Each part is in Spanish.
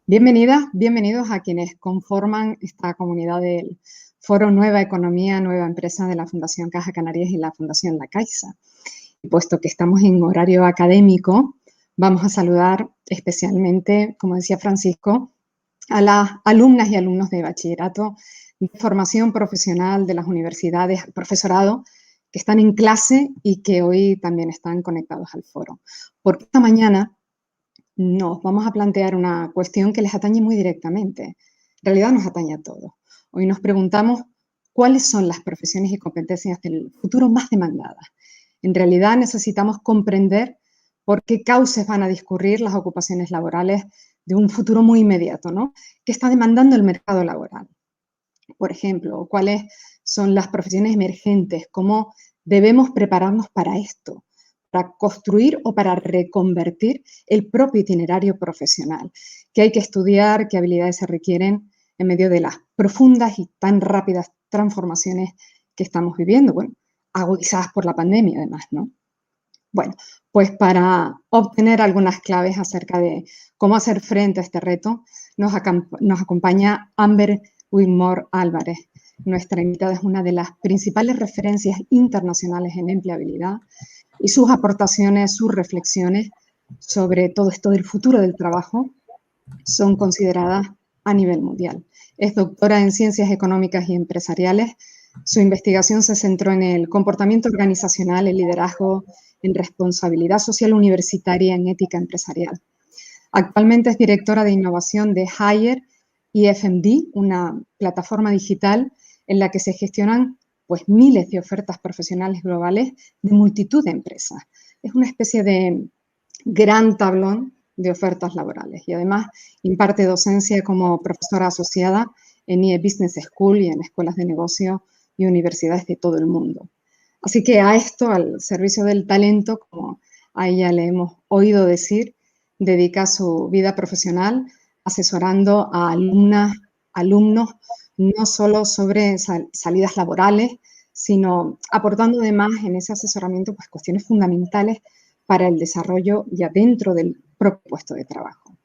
Bienvenidas, bienvenidos a quienes conforman esta comunidad del Foro Nueva Economía, Nueva Empresa de la Fundación Caja Canarias y la Fundación La Caixa. Y puesto que estamos en horario académico, vamos a saludar especialmente, como decía Francisco, a las alumnas y alumnos de bachillerato de formación profesional de las universidades, al profesorado, que están en clase y que hoy también están conectados al foro. Porque esta mañana nos vamos a plantear una cuestión que les atañe muy directamente. En realidad nos atañe a todos. Hoy nos preguntamos cuáles son las profesiones y competencias del futuro más demandadas. En realidad necesitamos comprender por qué cauces van a discurrir las ocupaciones laborales de un futuro muy inmediato, ¿no? ¿Qué está demandando el mercado laboral? Por ejemplo, cuáles son las profesiones emergentes, cómo debemos prepararnos para esto, para construir o para reconvertir el propio itinerario profesional, qué hay que estudiar, qué habilidades se requieren en medio de las profundas y tan rápidas transformaciones que estamos viviendo, bueno, agudizadas por la pandemia además, ¿no? Bueno, pues para obtener algunas claves acerca de cómo hacer frente a este reto, nos acompaña Amber Wigmore Álvarez. Nuestra invitada es una de las principales referencias internacionales en empleabilidad y sus aportaciones, sus reflexiones sobre todo esto del futuro del trabajo son consideradas a nivel mundial. Es doctora en Ciencias Económicas y Empresariales. Su investigación se centró en el comportamiento organizacional, el liderazgo, en responsabilidad social universitaria, en ética empresarial. Actualmente es directora de innovación de Hire y FMD, una plataforma digital en la que se gestionan pues, miles de ofertas profesionales globales de multitud de empresas. Es una especie de gran tablón de ofertas laborales y además imparte docencia como profesora asociada en IE Business School y en escuelas de negocio y universidades de todo el mundo. Así que a esto, al servicio del talento, como a ella le hemos oído decir, dedica su vida profesional asesorando a alumnas, alumnos, no solo sobre salidas laborales, sino aportando además en ese asesoramiento pues, cuestiones fundamentales para el desarrollo ya dentro del propio puesto de trabajo.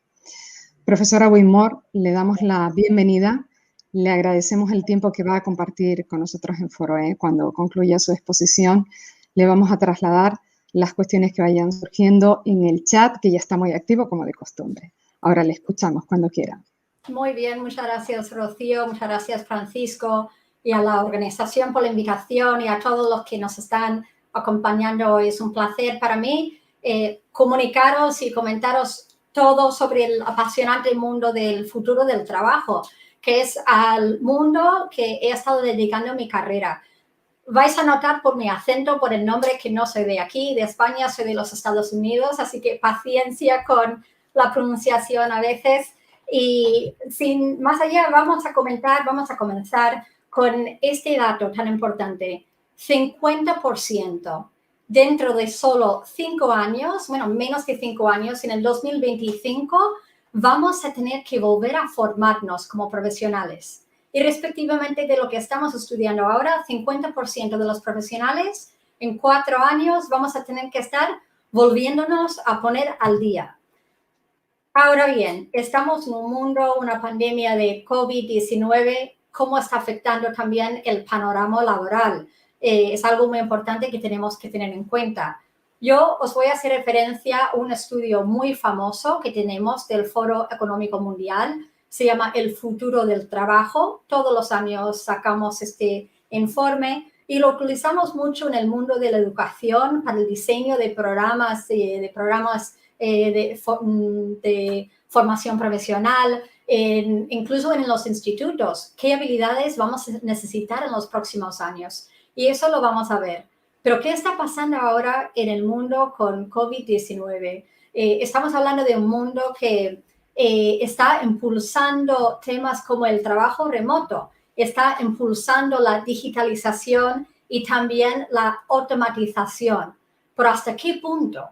Profesora Wigmore, le damos la bienvenida. Le agradecemos el tiempo que va a compartir con nosotros en Foro E. Cuando concluya su exposición, le vamos a trasladar las cuestiones que vayan surgiendo en el chat, que ya está muy activo como de costumbre. Ahora le escuchamos cuando quiera. Muy bien, muchas gracias, Rocío, muchas gracias, Francisco, y a la organización por la invitación y a todos los que nos están acompañando hoy. Es un placer para mí comunicaros y comentaros todo sobre el apasionante mundo del futuro del trabajo, que es al mundo que he estado dedicando mi carrera. Vais a notar por mi acento, por el nombre, que no soy de aquí, de España, soy de los Estados Unidos, así que paciencia con la pronunciación a veces. Y sin más allá, vamos a comenzar con este dato tan importante. 50% dentro de solo 5 años, bueno, menos de 5 años, en el 2025, vamos a tener que volver a formarnos como profesionales. Y respectivamente de lo que estamos estudiando ahora, 50% de los profesionales en 4 años vamos a tener que estar volviéndonos a poner al día. Ahora bien, estamos en un mundo, una pandemia de COVID-19, ¿cómo está afectando también el panorama laboral? Es algo muy importante que tenemos que tener en cuenta. Yo os voy a hacer referencia a un estudio muy famoso que tenemos del Foro Económico Mundial. Se llama El futuro del trabajo. Todos los años sacamos este informe y lo utilizamos mucho en el mundo de la educación para el diseño de programas, de formación profesional, incluso en los institutos. ¿Qué habilidades vamos a necesitar en los próximos años? Y eso lo vamos a ver. Pero ¿qué está pasando ahora en el mundo con COVID-19? Estamos hablando de un mundo que está impulsando temas como el trabajo remoto, está impulsando la digitalización y también la automatización. ¿Pero hasta qué punto?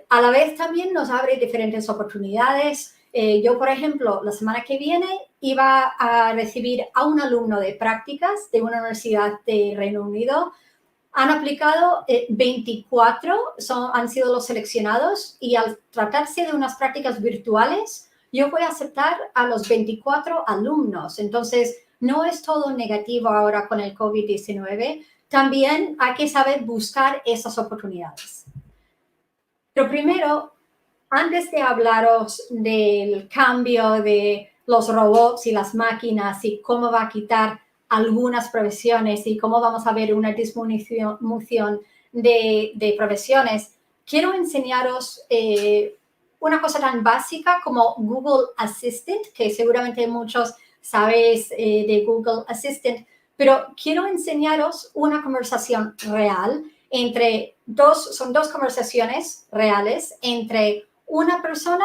A la vez también nos abre diferentes oportunidades. Yo, por ejemplo, la semana que viene iba a recibir a un alumno de prácticas de una universidad de Reino Unido. Han aplicado 24, han sido los seleccionados y al tratarse de unas prácticas virtuales, yo voy a aceptar a los 24 alumnos. Entonces, no es todo negativo ahora con el COVID-19. También hay que saber buscar esas oportunidades. Pero primero, antes de hablaros del cambio de los robots y las máquinas y cómo va a quitar algunas profesiones y cómo vamos a ver una disminución de profesiones, quiero enseñaros una cosa tan básica como Google Assistant, que seguramente muchos sabéis de Google Assistant, pero quiero enseñaros una conversación real son dos conversaciones reales entre una persona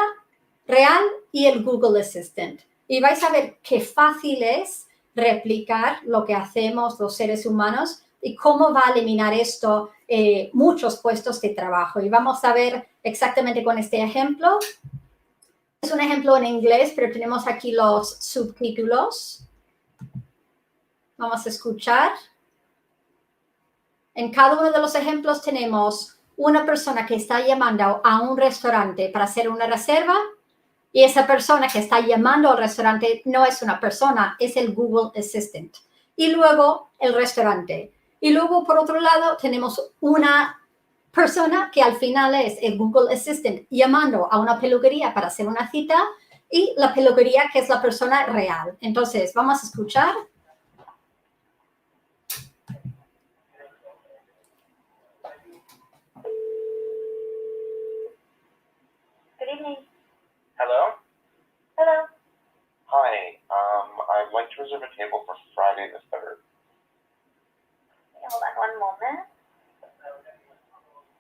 real y el Google Assistant. Y vais a ver qué fácil es replicar lo que hacemos los seres humanos y cómo va a eliminar esto muchos puestos de trabajo. Y vamos a ver exactamente con este ejemplo. Es un ejemplo en inglés, pero tenemos aquí los subtítulos. Vamos a escuchar. En cada uno de los ejemplos tenemos una persona que está llamando a un restaurante para hacer una reserva y esa persona que está llamando al restaurante no es una persona, es el Google Assistant. Y luego el restaurante. Y luego, por otro lado, tenemos una persona que al final es el Google Assistant llamando a una peluquería para hacer una cita y la peluquería que es la persona real. Entonces, vamos a escuchar. Good evening. Hello? Hello. Hi. I'd like to reserve a table for Friday the 3rd. Hold on one moment.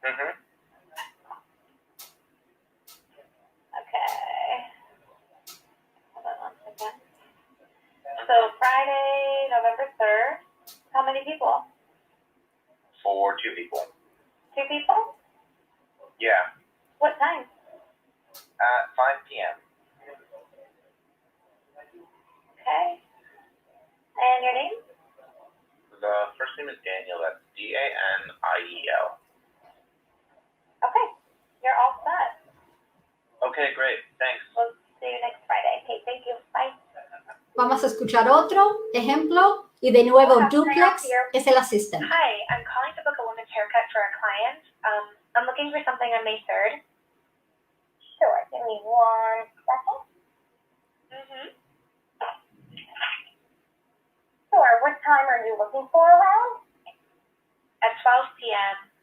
Mm-hmm. Okay. Hold on one second. So Friday, November 3rd. How many people? For 2 people. 2 people? Yeah. What time? At 5 p.m. Okay. And your name? The first name is Daniel. That's Daniel. Okay. You're all set. Okay, great. Thanks. We'll see you next Friday. Okay, thank you. Bye. Vamos a escuchar otro ejemplo y de nuevo Duplex es el assistant. Hi, I'm calling to book a woman's haircut for a client. I'm looking for something on May 3rd. Sure, give me 1 second. Mm-hmm. Sure, what time are you looking for around? At 12 p.m.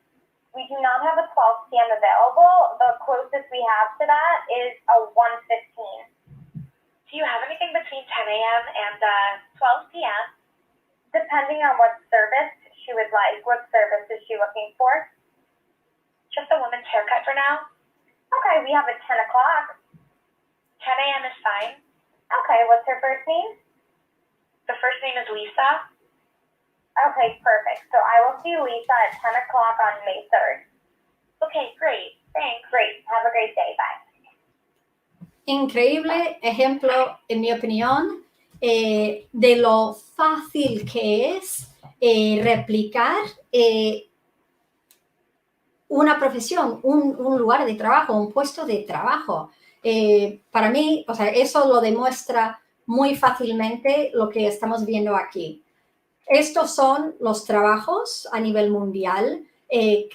We do not have a 12 p.m. available. The closest we have to that is a 1:15. Do you have anything between 10 a.m. and 12 p.m.? Depending on what service she would like. What service is she looking for? Just a woman's haircut for now. Okay, we have a 10 o'clock. 10 a.m. is fine. Okay, what's her first name? The first name is Lisa. Okay, perfect. So I will see Lisa at 10 o'clock on May 3rd. Okay, great. Thanks. Great. Have a great day. Bye. Increíble ejemplo, en mi opinión, de lo fácil que es replicar una profesión, un lugar de trabajo, un puesto de trabajo. Para mí, o sea, eso lo demuestra muy fácilmente lo que estamos viendo aquí. Estos son los trabajos a nivel mundial,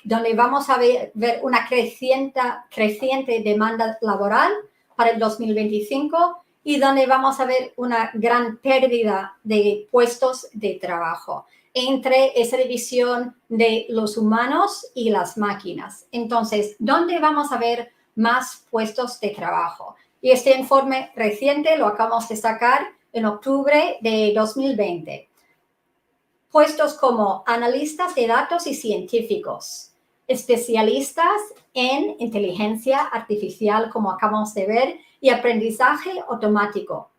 donde vamos a ver una creciente demanda laboral para el 2025 y donde vamos a ver una gran pérdida de puestos de trabajo entre esa división de los humanos y las máquinas. Entonces, ¿dónde vamos a ver más puestos de trabajo? Y este informe reciente lo acabamos de sacar en octubre de 2020. Puestos como analistas de datos y científicos, especialistas en inteligencia artificial, como acabamos de ver, y aprendizaje automático,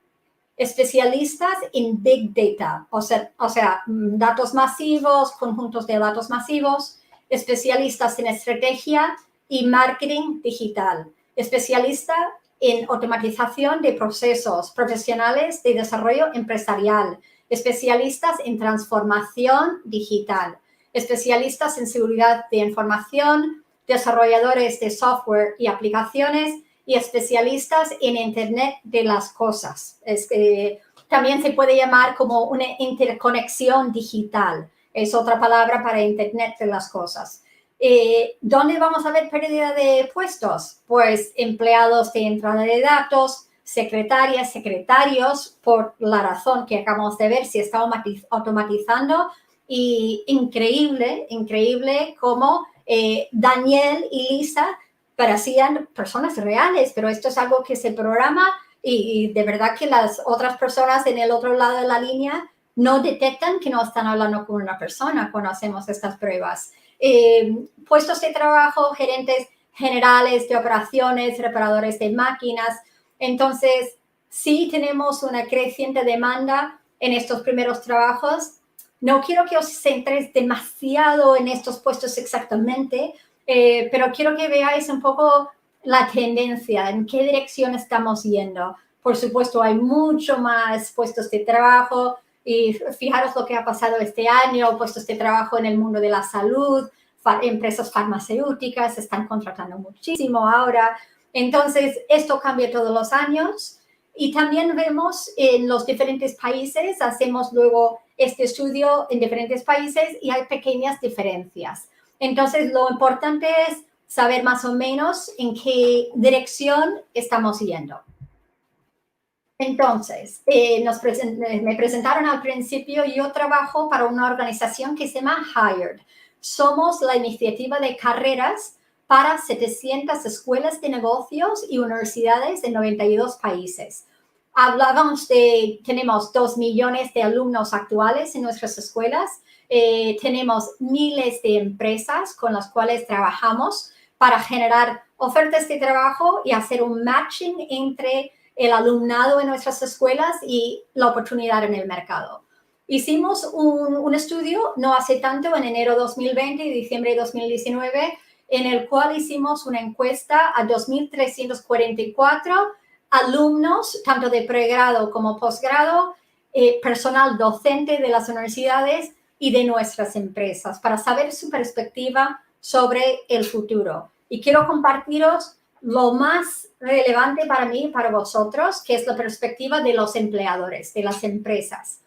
especialistas en Big Data, o sea, datos masivos, conjuntos de datos masivos, especialistas en estrategia y marketing digital, especialista en automatización de procesos, profesionales de desarrollo empresarial, especialistas en transformación digital, especialistas en seguridad de información, desarrolladores de software y aplicaciones y especialistas en Internet de las cosas. También se puede llamar como una interconexión digital. Es otra palabra para Internet de las cosas. ¿Dónde vamos a ver pérdida de puestos? Pues empleados de entrada de datos, secretarias, secretarios, por la razón que acabamos de ver, se está automatizando. Y increíble cómo Daniel y Lisa parecían personas reales, pero esto es algo que se programa y de verdad que las otras personas en el otro lado de la línea no detectan que no están hablando con una persona cuando hacemos estas pruebas. Puestos de trabajo, gerentes generales de operaciones, reparadores de máquinas. Entonces, sí tenemos una creciente demanda en estos primeros trabajos. No quiero que os centréis demasiado en estos puestos exactamente, pero quiero que veáis un poco la tendencia, en qué dirección estamos yendo. Por supuesto, hay mucho más puestos de trabajo y fijaros lo que ha pasado este año, puestos de trabajo en el mundo de la salud, empresas farmacéuticas están contratando muchísimo ahora. Entonces, esto cambia todos los años y también vemos en los diferentes países, hacemos luego este estudio en diferentes países y hay pequeñas diferencias. Entonces, lo importante es saber más o menos en qué dirección estamos yendo. Entonces, me presentaron al principio, yo trabajo para una organización que se llama Hired. Somos la iniciativa de carreras para 700 escuelas de negocios y universidades en 92 países. Tenemos 2 millones de alumnos actuales en nuestras escuelas. Tenemos miles de empresas con las cuales trabajamos para generar ofertas de trabajo y hacer un matching entre el alumnado en nuestras escuelas y la oportunidad en el mercado. Hicimos un estudio no hace tanto, en enero 2020 y diciembre de 2019, en el cual hicimos una encuesta a 2.344 alumnos, tanto de pregrado como posgrado, personal docente de las universidades y de nuestras empresas, para saber su perspectiva sobre el futuro. Y quiero compartiros lo más relevante para mí y para vosotros, que es la perspectiva de los empleadores, de las empresas.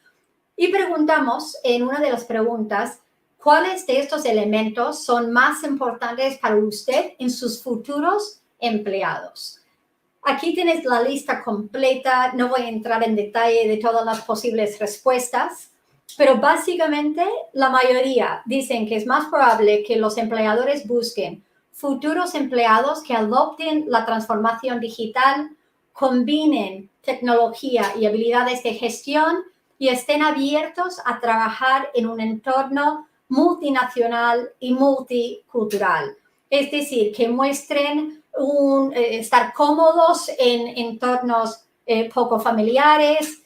Y preguntamos en una de las preguntas, ¿cuáles de estos elementos son más importantes para usted en sus futuros empleados? Aquí tienes la lista completa, no voy a entrar en detalle de todas las posibles respuestas, pero básicamente la mayoría dicen que es más probable que los empleadores busquen futuros empleados que adopten la transformación digital, combinen tecnología y habilidades de gestión y estén abiertos a trabajar en un entorno multinacional y multicultural. Es decir, que muestren estar cómodos en entornos poco familiares,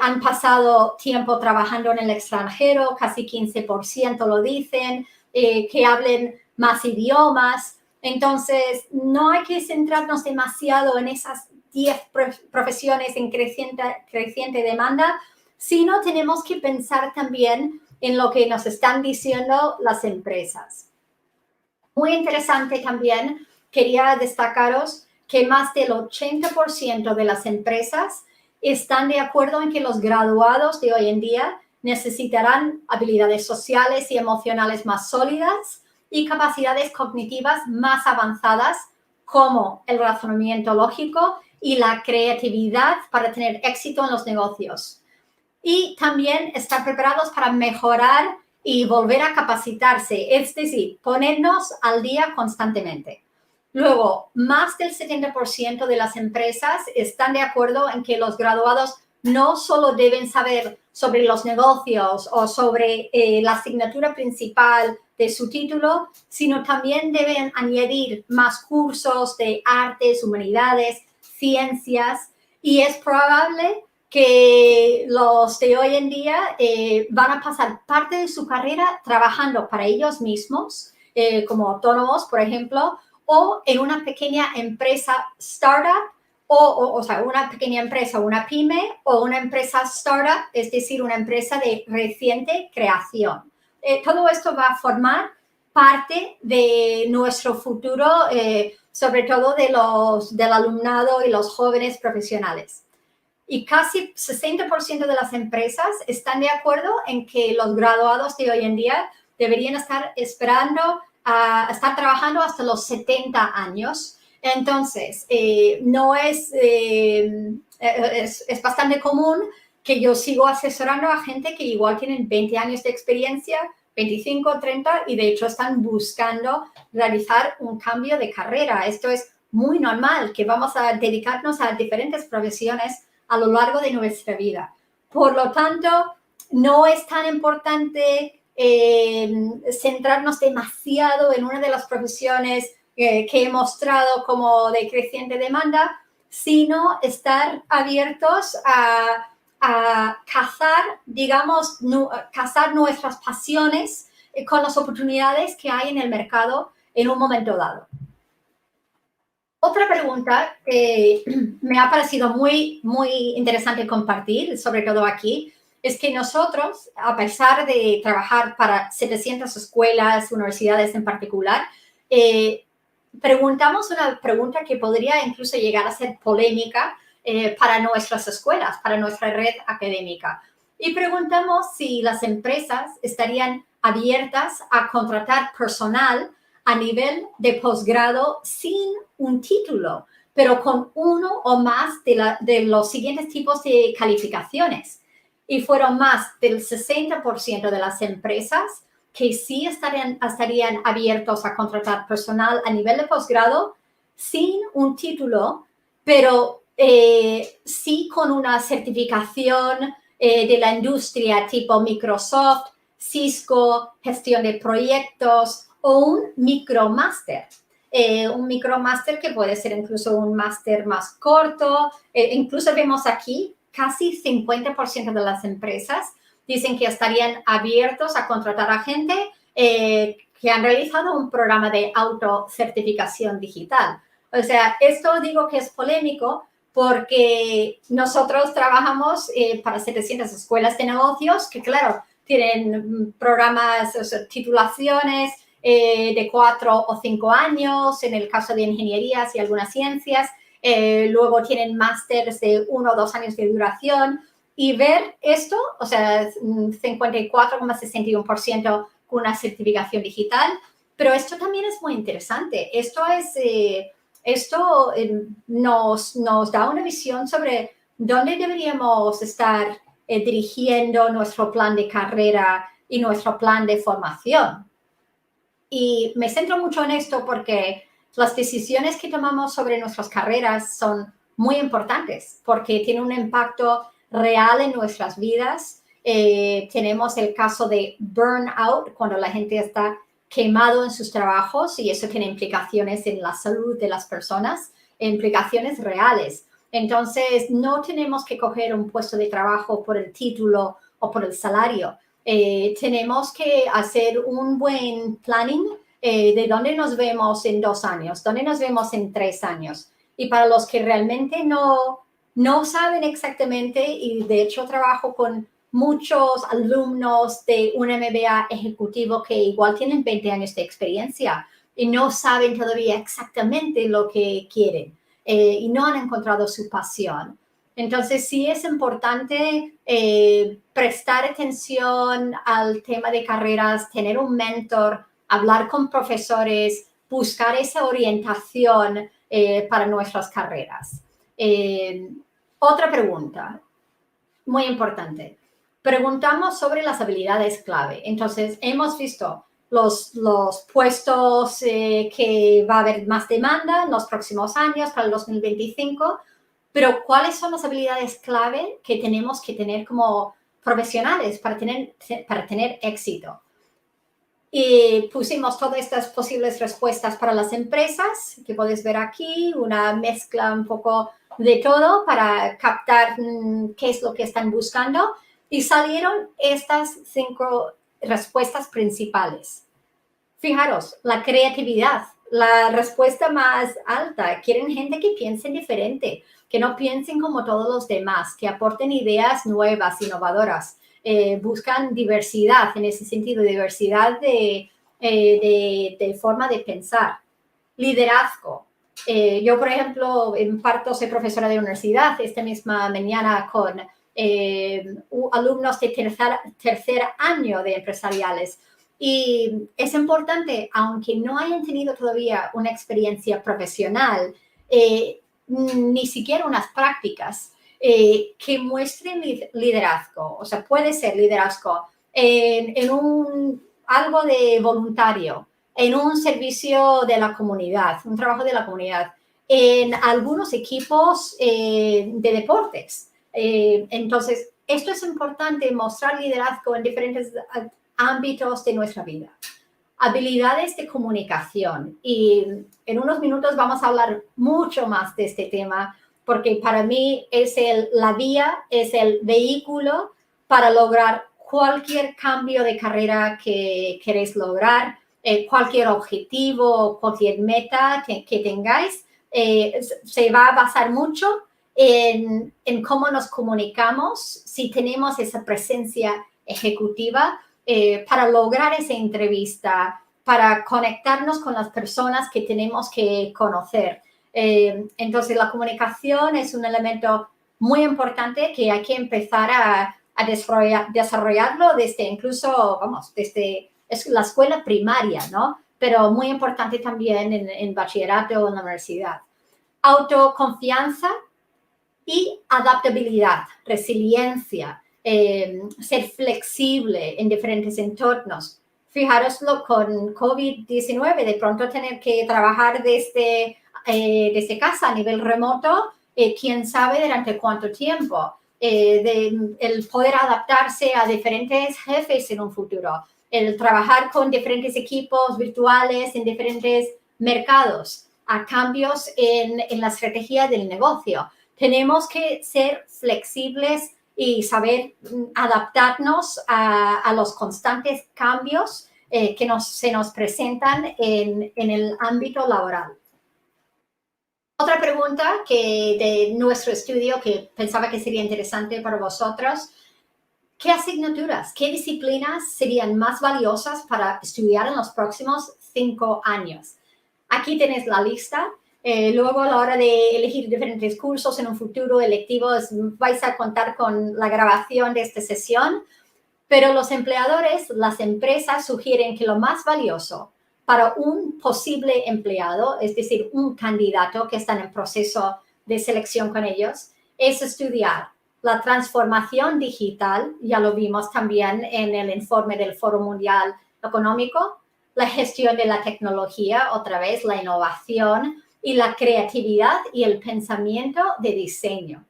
han pasado tiempo trabajando en el extranjero, casi 15% lo dicen, que hablen más idiomas. Entonces, no hay que centrarnos demasiado en esas 10 profesiones en creciente demanda, sino tenemos que pensar también en lo que nos están diciendo las empresas. Muy interesante también, quería destacaros que más del 80% de las empresas están de acuerdo en que los graduados de hoy en día necesitarán habilidades sociales y emocionales más sólidas y capacidades cognitivas más avanzadas como el razonamiento lógico y la creatividad para tener éxito en los negocios. Y también estar preparados para mejorar y volver a capacitarse, es decir, ponernos al día constantemente. Luego, más del 70% de las empresas están de acuerdo en que los graduados no solo deben saber sobre los negocios o sobre la asignatura principal de su título, sino también deben añadir más cursos de artes, humanidades, ciencias, y es probable que los de hoy en día van a pasar parte de su carrera trabajando para ellos mismos, como autónomos, por ejemplo, o en una pequeña empresa startup, o sea, una pequeña empresa, una pyme, o una empresa startup, es decir, una empresa de reciente creación. Todo esto va a formar parte de nuestro futuro sobre todo del alumnado y los jóvenes profesionales. Y casi 60% de las empresas están de acuerdo en que los graduados de hoy en día deberían estar estar trabajando hasta los 70 años. Entonces, es bastante común que yo sigo asesorando a gente que igual tienen 20 años de experiencia, 25, 30, y de hecho están buscando realizar un cambio de carrera. Esto es muy normal, que vamos a dedicarnos a diferentes profesiones a lo largo de nuestra vida. Por lo tanto, no es tan importante centrarnos demasiado en una de las profesiones que he mostrado como de creciente demanda, sino estar abiertos a cazar, digamos, cazar nuestras pasiones con las oportunidades que hay en el mercado en un momento dado. Otra pregunta que me ha parecido muy, muy interesante compartir, sobre todo aquí, es que nosotros, a pesar de trabajar para 700 escuelas, universidades en particular, preguntamos una pregunta que podría incluso llegar a ser polémica para nuestras escuelas, para nuestra red académica. Y preguntamos si las empresas estarían abiertas a contratar personal a nivel de posgrado sin un título, pero con uno o más de los siguientes tipos de calificaciones. Y fueron más del 60% de las empresas que sí estarían abiertos a contratar personal a nivel de posgrado sin un título, pero sí con una certificación de la industria tipo Microsoft, Cisco, gestión de proyectos o un micromáster. Un micromáster que puede ser incluso un máster más corto. Incluso vemos aquí casi 50% de las empresas dicen que estarían abiertos a contratar a gente que han realizado un programa de autocertificación digital. O sea, esto digo que es polémico porque nosotros trabajamos para 700 escuelas de negocios que, claro, tienen programas, o sea, titulaciones de 4 o 5 años, en el caso de ingenierías y algunas ciencias. Luego tienen másteres de 1 o 2 años de duración. Y ver esto, o sea, 54,61% con una certificación digital, pero esto también es muy interesante. Esto nos da una visión sobre dónde deberíamos estar dirigiendo nuestro plan de carrera y nuestro plan de formación. Y me centro mucho en esto porque las decisiones que tomamos sobre nuestras carreras son muy importantes porque tienen un impacto real en nuestras vidas. Tenemos el caso de burnout, cuando la gente está quemado en sus trabajos y eso tiene implicaciones en la salud de las personas, implicaciones reales. Entonces, no tenemos que coger un puesto de trabajo por el título o por el salario. Tenemos que hacer un buen planning de dónde nos vemos en 2 años, dónde nos vemos en 3 años. Y para los que realmente no saben exactamente, y de hecho trabajo con muchos alumnos de un MBA ejecutivo que igual tienen 20 años de experiencia y no saben todavía exactamente lo que quieren y no han encontrado su pasión. Entonces, sí es importante prestar atención al tema de carreras, tener un mentor, hablar con profesores, buscar esa orientación para nuestras carreras. Otra pregunta, muy importante. Preguntamos sobre las habilidades clave. Entonces, hemos visto los puestos que va a haber más demanda en los próximos años, para el 2025, pero ¿cuáles son las habilidades clave que tenemos que tener como profesionales para tener éxito? Y pusimos todas estas posibles respuestas para las empresas, que puedes ver aquí, una mezcla un poco de todo para captar qué es lo que están buscando. Y salieron estas 5 respuestas principales. Fijaros, la creatividad, la respuesta más alta. Quieren gente que piense diferente, que no piensen como todos los demás, que aporten ideas nuevas, innovadoras. Buscan diversidad, en ese sentido, diversidad de forma de pensar. Liderazgo. Yo, por ejemplo, soy profesora de universidad esta misma mañana con alumnos de tercer año de empresariales. Y es importante, aunque no hayan tenido todavía una experiencia profesional, ni siquiera unas prácticas, que muestren liderazgo. O sea, puede ser liderazgo en algo de voluntario, en un servicio de la comunidad, un trabajo de la comunidad, en algunos equipos de deportes. Entonces, esto es importante, mostrar liderazgo en diferentes ámbitos de nuestra vida. Habilidades de comunicación. Y en unos minutos vamos a hablar mucho más de este tema, porque para mí es la vía, es el vehículo para lograr cualquier cambio de carrera que queréis lograr, cualquier objetivo, cualquier meta que tengáis. Se va a basar mucho en cómo nos comunicamos, si tenemos esa presencia ejecutiva para lograr esa entrevista, para conectarnos con las personas que tenemos que conocer. Entonces, la comunicación es un elemento muy importante que hay que empezar a desarrollarlo desde la escuela primaria, ¿no? Pero muy importante también en bachillerato o en la universidad. Autoconfianza y adaptabilidad, resiliencia, ser flexible en diferentes entornos. Fijaroslo con COVID-19, de pronto tener que trabajar desde casa a nivel remoto, quién sabe durante cuánto tiempo. El poder adaptarse a diferentes jefes en un futuro, el trabajar con diferentes equipos virtuales en diferentes mercados, a cambios en la estrategia del negocio. Tenemos que ser flexibles y saber adaptarnos a los constantes cambios que se nos presentan en el ámbito laboral. Otra pregunta de nuestro estudio que pensaba que sería interesante para vosotros: ¿qué asignaturas, qué disciplinas serían más valiosas para estudiar en los próximos 5 años? Aquí tenéis la lista. Luego, a la hora de elegir diferentes cursos en un futuro electivos, vais a contar con la grabación de esta sesión. Pero los empleadores, las empresas, sugieren que lo más valioso para un posible empleado, es decir, un candidato que está en proceso de selección con ellos, es estudiar la transformación digital, ya lo vimos también en el informe del Foro Mundial Económico, la gestión de la tecnología, otra vez la innovación, y la creatividad y el pensamiento de diseño.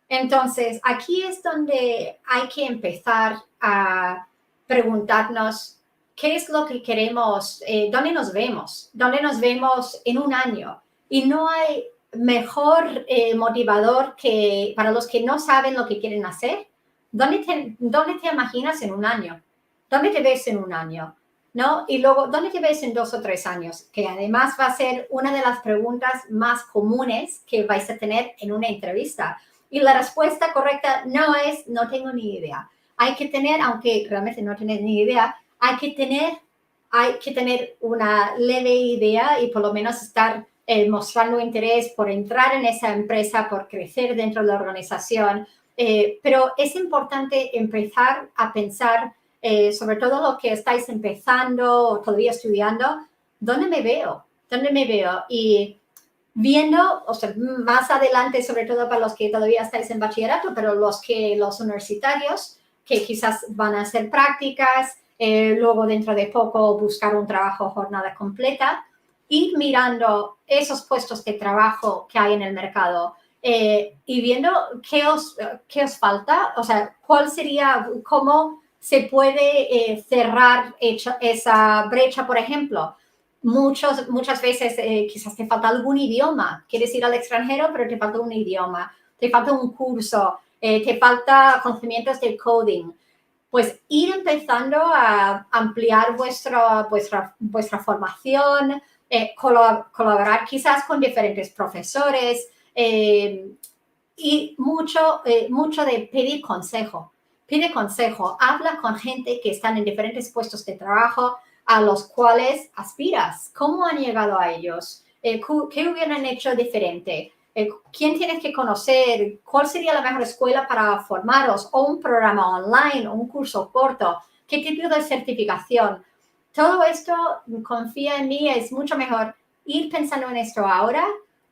Entonces, aquí es donde hay que empezar a preguntarnos qué es lo que queremos, dónde nos vemos en un año. Y no hay mejor motivador que para los que no saben lo que quieren hacer. ¿Dónde te imaginas en un año? ¿Dónde te ves en un año? ¿No? Y luego, ¿dónde te ves en 2 o 3 años? Que además va a ser una de las preguntas más comunes que vais a tener en una entrevista. Y la respuesta correcta no es, no tengo ni idea. Hay que tener, aunque realmente no tenés ni idea, hay que tener una leve idea y por lo menos estar mostrando interés por entrar en esa empresa, por crecer dentro de la organización. Pero es importante empezar a pensar, sobre todo lo que estáis empezando o todavía estudiando, ¿dónde me veo? ¿Dónde me veo? Y viendo, o sea, más adelante, sobre todo para los que todavía estáis en bachillerato, pero los universitarios, que quizás van a hacer prácticas, luego dentro de poco buscar un trabajo jornada completa, ir mirando esos puestos de trabajo que hay en el mercado y viendo qué os falta, o sea, cuál sería, cómo se puede cerrar esa brecha, por ejemplo. Muchas veces quizás te falta algún idioma, quieres ir al extranjero, pero te falta un idioma, te falta un curso, te falta conocimientos del coding. Pues ir empezando a ampliar vuestra formación, colaborar quizás con diferentes profesores y mucho de pedir consejo. Pide consejo, habla con gente que están en diferentes puestos de trabajo a los cuales aspiras. ¿Cómo han llegado a ellos? ¿Qué hubieran hecho diferente? ¿Quién tienes que conocer? ¿Cuál sería la mejor escuela para formaros? ¿O un programa online? ¿O un curso corto? ¿Qué tipo de certificación? Todo esto, confía en mí, es mucho mejor ir pensando en esto ahora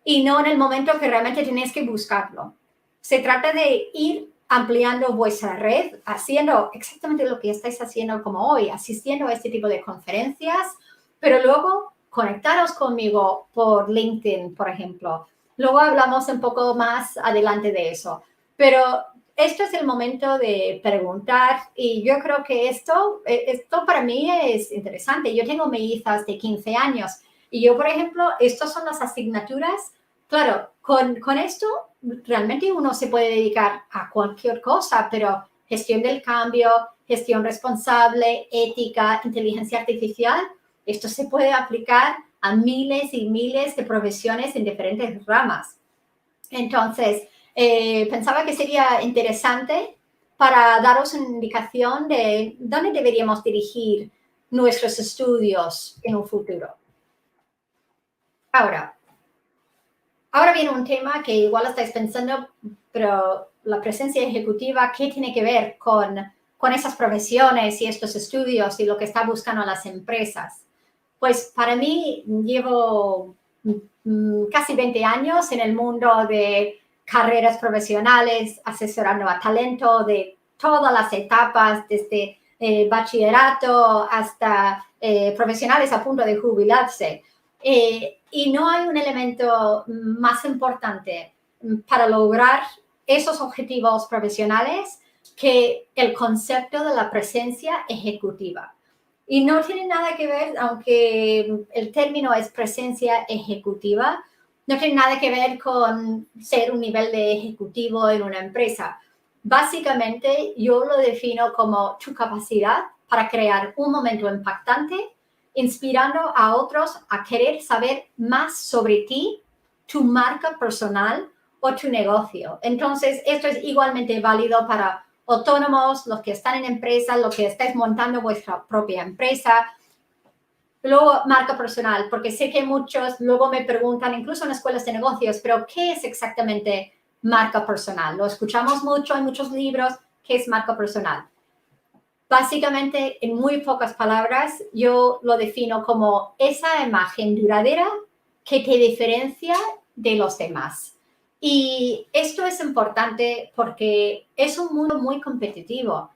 y no en el momento que realmente tienes que buscarlo. Se trata de ir ampliando vuestra red, haciendo exactamente lo que estáis haciendo como hoy, asistiendo a este tipo de conferencias, pero luego conectaros conmigo por LinkedIn, por ejemplo. Luego hablamos un poco más adelante de eso. Pero esto es el momento de preguntar y yo creo que esto para mí es interesante. Yo tengo mellizas de 15 años y yo, por ejemplo, estas son las asignaturas. Claro, con esto realmente uno se puede dedicar a cualquier cosa, pero gestión del cambio, gestión responsable, ética, inteligencia artificial, esto se puede aplicar a miles y miles de profesiones en diferentes ramas. Entonces, pensaba que sería interesante para daros una indicación de dónde deberíamos dirigir nuestros estudios en un futuro. Ahora viene un tema que igual estáis pensando, pero la presencia ejecutiva, ¿qué tiene que ver con esas profesiones y estos estudios y lo que están buscando las empresas? Pues para mí llevo casi 20 años en el mundo de carreras profesionales, asesorando a talento de todas las etapas, desde bachillerato hasta profesionales a punto de jubilarse. Y no hay un elemento más importante para lograr esos objetivos profesionales que el concepto de la presencia ejecutiva. Y no tiene nada que ver, aunque el término es presencia ejecutiva, no tiene nada que ver con ser un nivel de ejecutivo en una empresa. Básicamente, yo lo defino como tu capacidad para crear un momento impactante, inspirando a otros a querer saber más sobre ti, tu marca personal o tu negocio. Entonces, esto es igualmente válido para autónomos, los que están en empresas, los que estáis montando vuestra propia empresa. Luego, marca personal, porque sé que muchos luego me preguntan, incluso en escuelas de negocios, pero ¿qué es exactamente marca personal? Lo escuchamos mucho en muchos libros. ¿Qué es marca personal? Básicamente, en muy pocas palabras, yo lo defino como esa imagen duradera que te diferencia de los demás. Y esto es importante porque es un mundo muy competitivo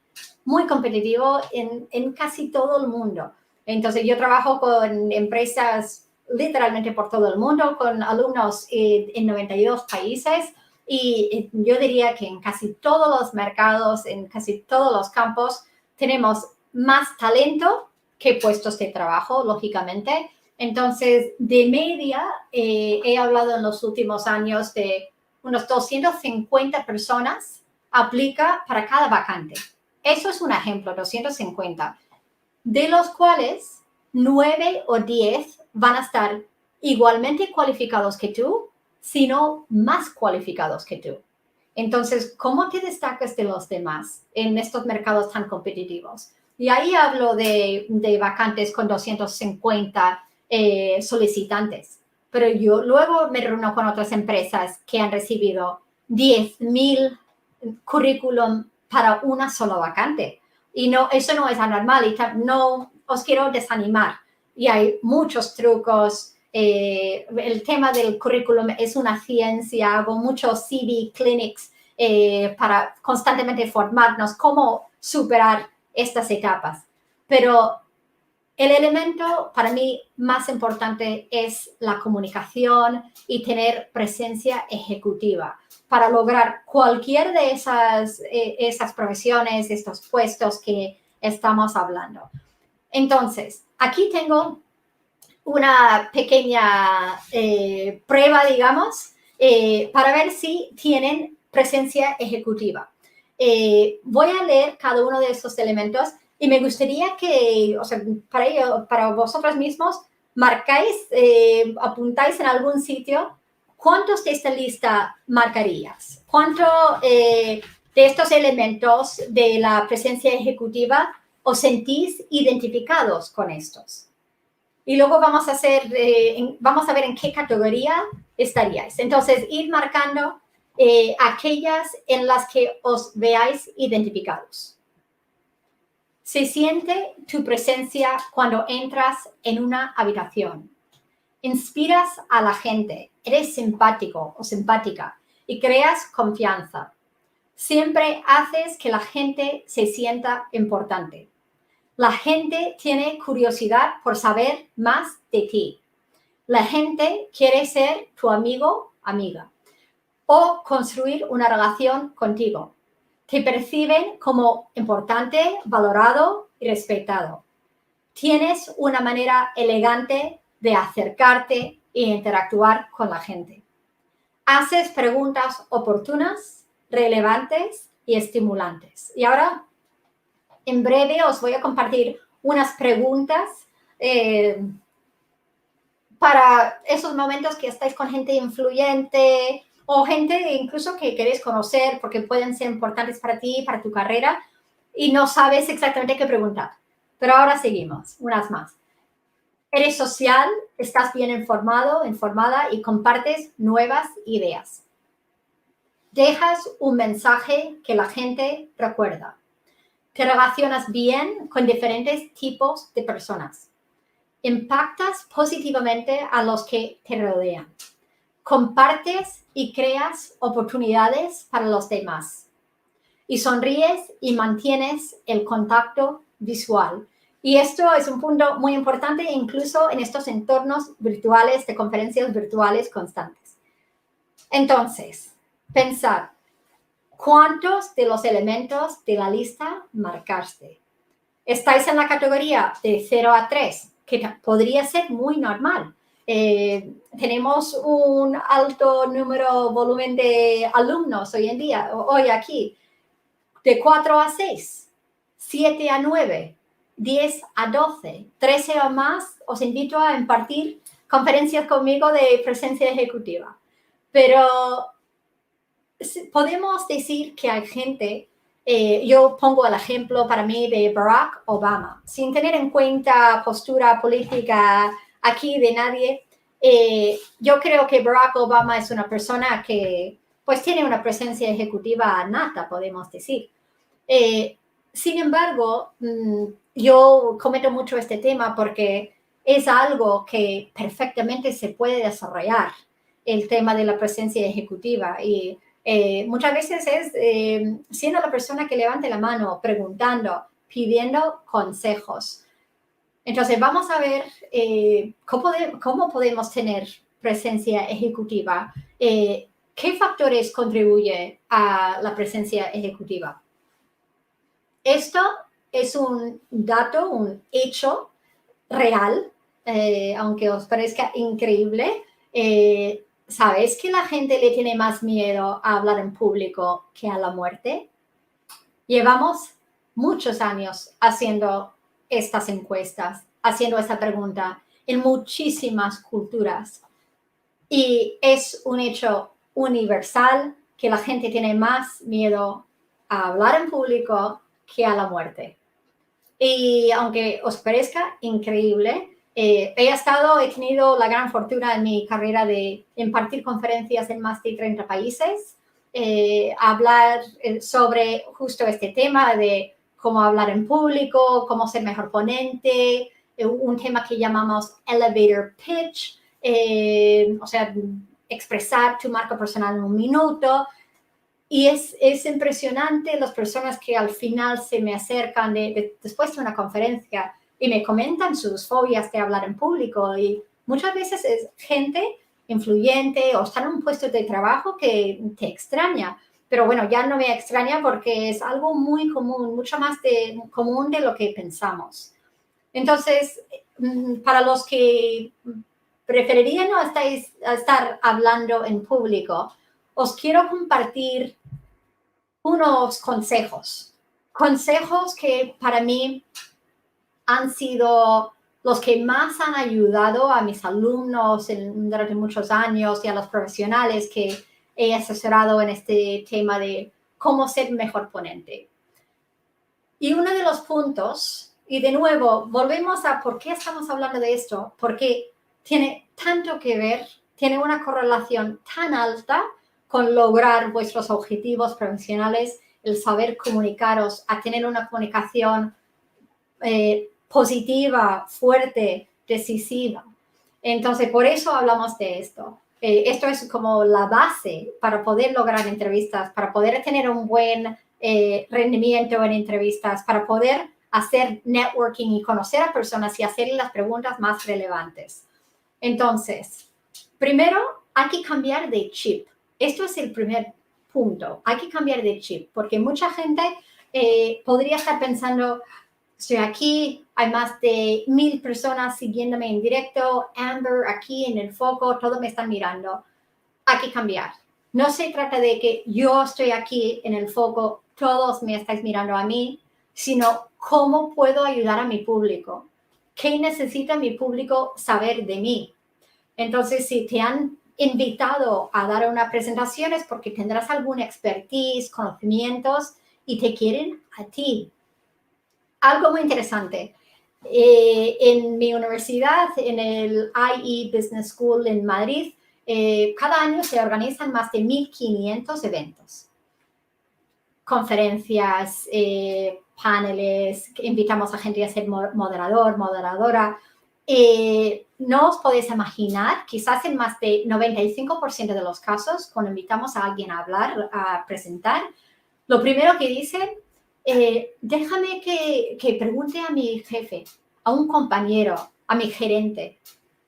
en casi todo el mundo. Entonces, yo trabajo con empresas literalmente por todo el mundo, con alumnos en 92 países y yo diría que en casi todos los mercados, en casi todos los campos, tenemos más talento que puestos de trabajo, lógicamente. Entonces, de media, he hablado en los últimos años de unos 250 personas aplica para cada vacante. Eso es un ejemplo, 250, de los cuales 9 o 10 van a estar igualmente cualificados que tú, sino más cualificados que tú. Entonces, ¿cómo te destacas de los demás en estos mercados tan competitivos? Y ahí hablo de vacantes con 250 solicitantes. Pero yo luego me reúno con otras empresas que han recibido 10,000 currículum para una sola vacante. Y no, eso no es anormal y no os quiero desanimar. Y hay muchos trucos. El tema del currículum es una ciencia. Hago muchos CV clinics para constantemente formarnos cómo superar estas etapas. Pero el elemento para mí más importante es la comunicación y tener presencia ejecutiva para lograr cualquier de esas profesiones, estos puestos que estamos hablando. Entonces, aquí tengo una pequeña prueba, digamos, para ver si tienen presencia ejecutiva. Voy a leer cada uno de estos elementos y me gustaría que, o sea, para vosotros mismos, marcáis, apuntáis en algún sitio cuántos de esta lista marcarías. ¿Cuánto de estos elementos de la presencia ejecutiva os sentís identificados con estos? Y luego vamos a ver en qué categoría estaríais. Entonces, ir marcando aquellas en las que os veáis identificados. Se siente tu presencia cuando entras en una habitación. Inspiras a la gente, eres simpático o simpática y creas confianza. Siempre haces que la gente se sienta importante. La gente tiene curiosidad por saber más de ti. La gente quiere ser tu amigo, amiga, o construir una relación contigo. Te perciben como importante, valorado y respetado. Tienes una manera elegante de acercarte e interactuar con la gente. Haces preguntas oportunas, relevantes y estimulantes. Y ahora, en breve, os voy a compartir unas preguntas para esos momentos que estáis con gente influyente o gente incluso que queréis conocer porque pueden ser importantes para ti, para tu carrera, y no sabes exactamente qué preguntar. Pero ahora seguimos, unas más. Eres social, estás bien informado, informada y compartes nuevas ideas. Dejas un mensaje que la gente recuerda. Te relacionas bien con diferentes tipos de personas. Impactas positivamente a los que te rodean. Compartes y creas oportunidades para los demás. Y sonríes y mantienes el contacto visual. Y esto es un punto muy importante incluso en estos entornos virtuales, de conferencias virtuales constantes. Entonces, pensad, ¿cuántos de los elementos de la lista marcaste? Estáis en la categoría de 0 a 3, que podría ser muy normal. Tenemos un alto volumen de alumnos hoy en día, hoy aquí, de 4 a 6, 7 a 9, 10 a 12, 13 o más, os invito a impartir conferencias conmigo de presencia ejecutiva. Pero podemos decir que hay gente, yo pongo el ejemplo para mí de Barack Obama, sin tener en cuenta postura política aquí de nadie. Yo creo que Barack Obama es una persona que pues tiene una presencia ejecutiva nata, podemos decir. Sin embargo, yo comento mucho este tema porque es algo que perfectamente se puede desarrollar, el tema de la presencia ejecutiva. Y muchas veces es siendo la persona que levante la mano, preguntando, pidiendo consejos. Entonces, vamos a ver cómo podemos tener presencia ejecutiva. ¿Qué factores contribuyen a la presencia ejecutiva? Esto es un dato, un hecho real, aunque os parezca increíble. ¿Sabéis que la gente le tiene más miedo a hablar en público que a la muerte? Llevamos muchos años haciendo estas encuestas, haciendo esta pregunta en muchísimas culturas. Y es un hecho universal que la gente tiene más miedo a hablar en público que a la muerte. Y aunque os parezca increíble, he tenido la gran fortuna en mi carrera de impartir conferencias en más de 30 países, hablar sobre justo este tema de cómo hablar en público, cómo ser mejor ponente, un tema que llamamos elevator pitch, o sea, expresar tu marca personal en un minuto. Y es impresionante las personas que al final se me acercan después de una conferencia y me comentan sus fobias de hablar en público. Y muchas veces es gente influyente o está en un puesto de trabajo que te extraña. Pero bueno, ya no me extraña porque es algo muy común, mucho más común de lo que pensamos. Entonces, para los que preferirían no estar hablando en público, os quiero compartir unos consejos que para mí han sido los que más han ayudado a mis alumnos durante muchos años y a los profesionales que he asesorado en este tema de cómo ser mejor ponente. Y uno de los puntos Y de nuevo, volvemos a por qué estamos hablando de esto, porque tiene tanto que ver, tiene una correlación tan alta con lograr vuestros objetivos profesionales, el saber comunicaros, a tener una comunicación positiva, fuerte, decisiva. Entonces, por eso hablamos de esto. Esto es como la base para poder lograr entrevistas, para poder tener un buen rendimiento en entrevistas, para poder hacer networking y conocer a personas y hacerle las preguntas más relevantes. Entonces, primero hay que cambiar de chip. Esto es el primer punto. Hay que cambiar de chip porque mucha gente podría estar pensando, estoy aquí, hay más de 1000 personas siguiéndome en directo, Amber aquí en el foco, todos me están mirando. Hay que cambiar. No se trata de que yo estoy aquí en el foco, todos me estáis mirando a mí, sino cómo puedo ayudar a mi público. ¿Qué necesita mi público saber de mí? Entonces, si te han invitado a dar una presentación es porque tendrás alguna expertise, conocimientos y te quieren a ti. Algo muy interesante. En mi universidad, en el IE Business School en Madrid, cada año se organizan más de 1500 eventos. Conferencias, paneles, invitamos a gente a ser moderador, moderadora. No os podéis imaginar, quizás en más de 95% de los casos, cuando invitamos a alguien a hablar, a presentar, lo primero que dicen, déjame que pregunte a mi jefe, a un compañero, a mi gerente.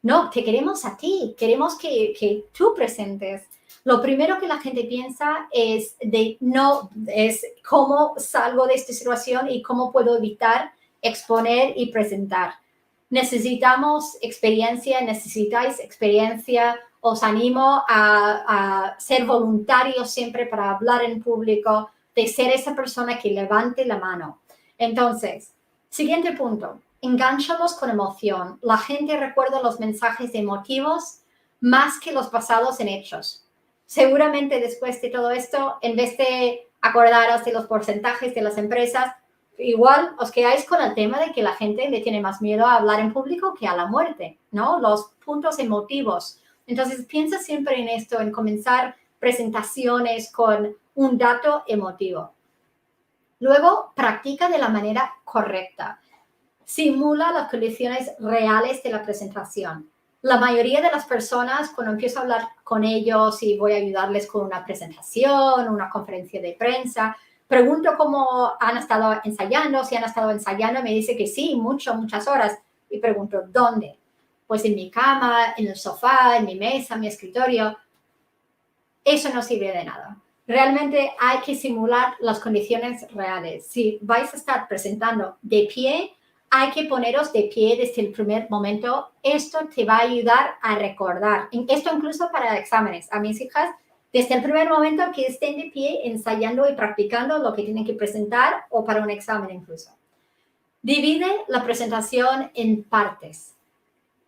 No, te queremos a ti, queremos que tú presentes. Lo primero que la gente piensa es cómo salgo de esta situación y cómo puedo evitar exponer y presentar. Necesitamos experiencia, necesitáis experiencia. Os animo a ser voluntarios siempre para hablar en público, de ser esa persona que levante la mano. Entonces, siguiente punto, engánchalos con emoción. La gente recuerda los mensajes emotivos más que los basados en hechos. Seguramente después de todo esto, en vez de acordaros de los porcentajes de las empresas, igual os quedáis con el tema de que la gente le tiene más miedo a hablar en público que a la muerte, ¿no? Los puntos emotivos. Entonces, piensa siempre en esto, en comenzar presentaciones con un dato emotivo. Luego, practica de la manera correcta. Simula las condiciones reales de la presentación. La mayoría de las personas, cuando empiezo a hablar con ellos y voy a ayudarles con una presentación, una conferencia de prensa, pregunto cómo han estado ensayando, si han estado ensayando, me dice que sí, muchas horas. Y pregunto, ¿dónde? Pues en mi cama, en el sofá, en mi mesa, en mi escritorio. Eso no sirve de nada. Realmente hay que simular las condiciones reales. Si vais a estar presentando de pie, hay que poneros de pie desde el primer momento. Esto te va a ayudar a recordar. Esto incluso para exámenes. A mis hijas, desde el primer momento que estén de pie ensayando y practicando lo que tienen que presentar o para un examen incluso. Divide la presentación en partes.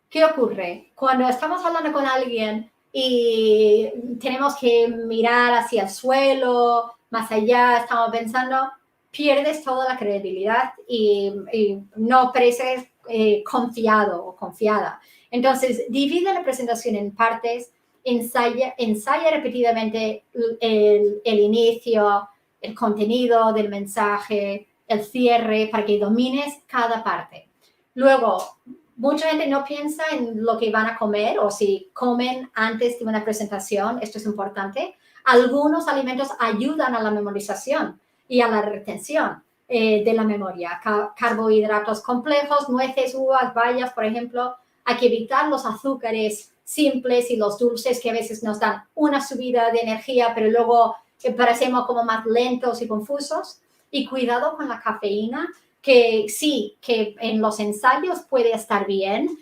¿Qué ocurre? Cuando estamos hablando con alguien y tenemos que mirar hacia el suelo, más allá, estamos pensando, pierdes toda la credibilidad y no pareces confiado o confiada. Entonces, divide la presentación en partes, ensaya repetidamente el inicio, el contenido del mensaje, el cierre, para que domines cada parte. Luego, mucha gente no piensa en lo que van a comer o si comen antes de una presentación. Esto es importante. Algunos alimentos ayudan a la memorización y a la retención de la memoria. Carbohidratos complejos, nueces, uvas, bayas, por ejemplo. Hay que evitar los azúcares simples y los dulces que a veces nos dan una subida de energía, pero luego parecemos como más lentos y confusos. Y cuidado con la cafeína, que sí, que en los ensayos puede estar bien,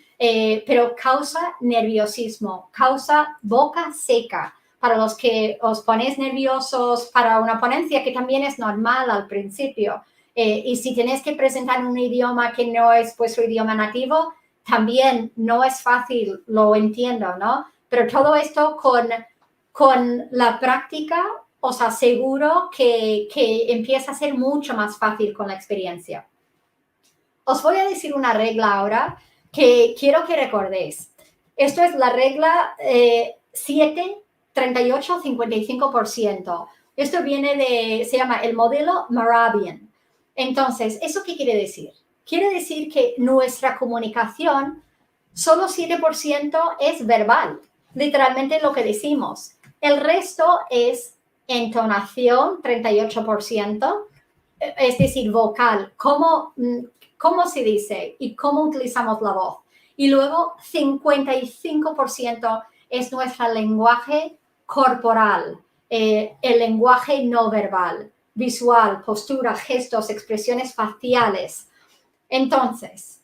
pero causa nerviosismo, causa boca seca. Para los que os ponéis nerviosos para una ponencia, que también es normal al principio. Y si tenéis que presentar un idioma que no es vuestro idioma nativo, también no es fácil, lo entiendo, ¿no? Pero todo esto con la práctica os aseguro que empieza a ser mucho más fácil con la experiencia. Os voy a decir una regla ahora que quiero que recordéis. Esto es la regla 7, 38, 55%. Esto se llama el modelo Mehrabian. Entonces, ¿eso qué quiere decir? Quiere decir que nuestra comunicación, solo 7% es verbal, literalmente lo que decimos. El resto es entonación, 38%, es decir, vocal, cómo se dice y cómo utilizamos la voz. Y luego 55% es nuestro lenguaje corporal, el lenguaje no verbal, visual, postura, gestos, expresiones faciales. Entonces,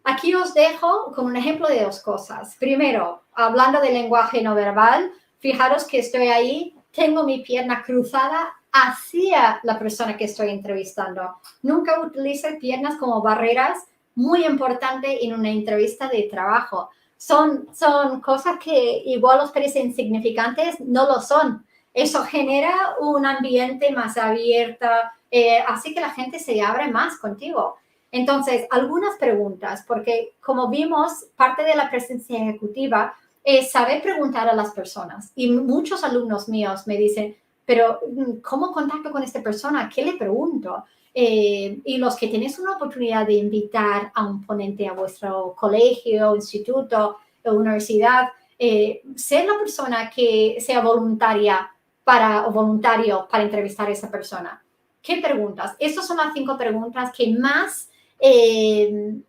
aquí os dejo con un ejemplo de 2 cosas. Primero, hablando del lenguaje no verbal, fijaros que estoy ahí, tengo mi pierna cruzada hacia la persona que estoy entrevistando. Nunca utilice piernas como barreras, muy importante en una entrevista de trabajo. Son cosas que igual os parecen insignificantes, no lo son. Eso genera un ambiente más abierto, así que la gente se abre más contigo. Entonces, algunas preguntas, porque como vimos, parte de la presencia ejecutiva es saber preguntar a las personas. Y muchos alumnos míos me dicen, pero ¿cómo contacto con esta persona? ¿Qué le pregunto? Y los que tenéis una oportunidad de invitar a un ponente a vuestro colegio, instituto o universidad, ser la persona que sea voluntario para entrevistar a esa persona. ¿Qué preguntas? Estas son las 5 preguntas que más he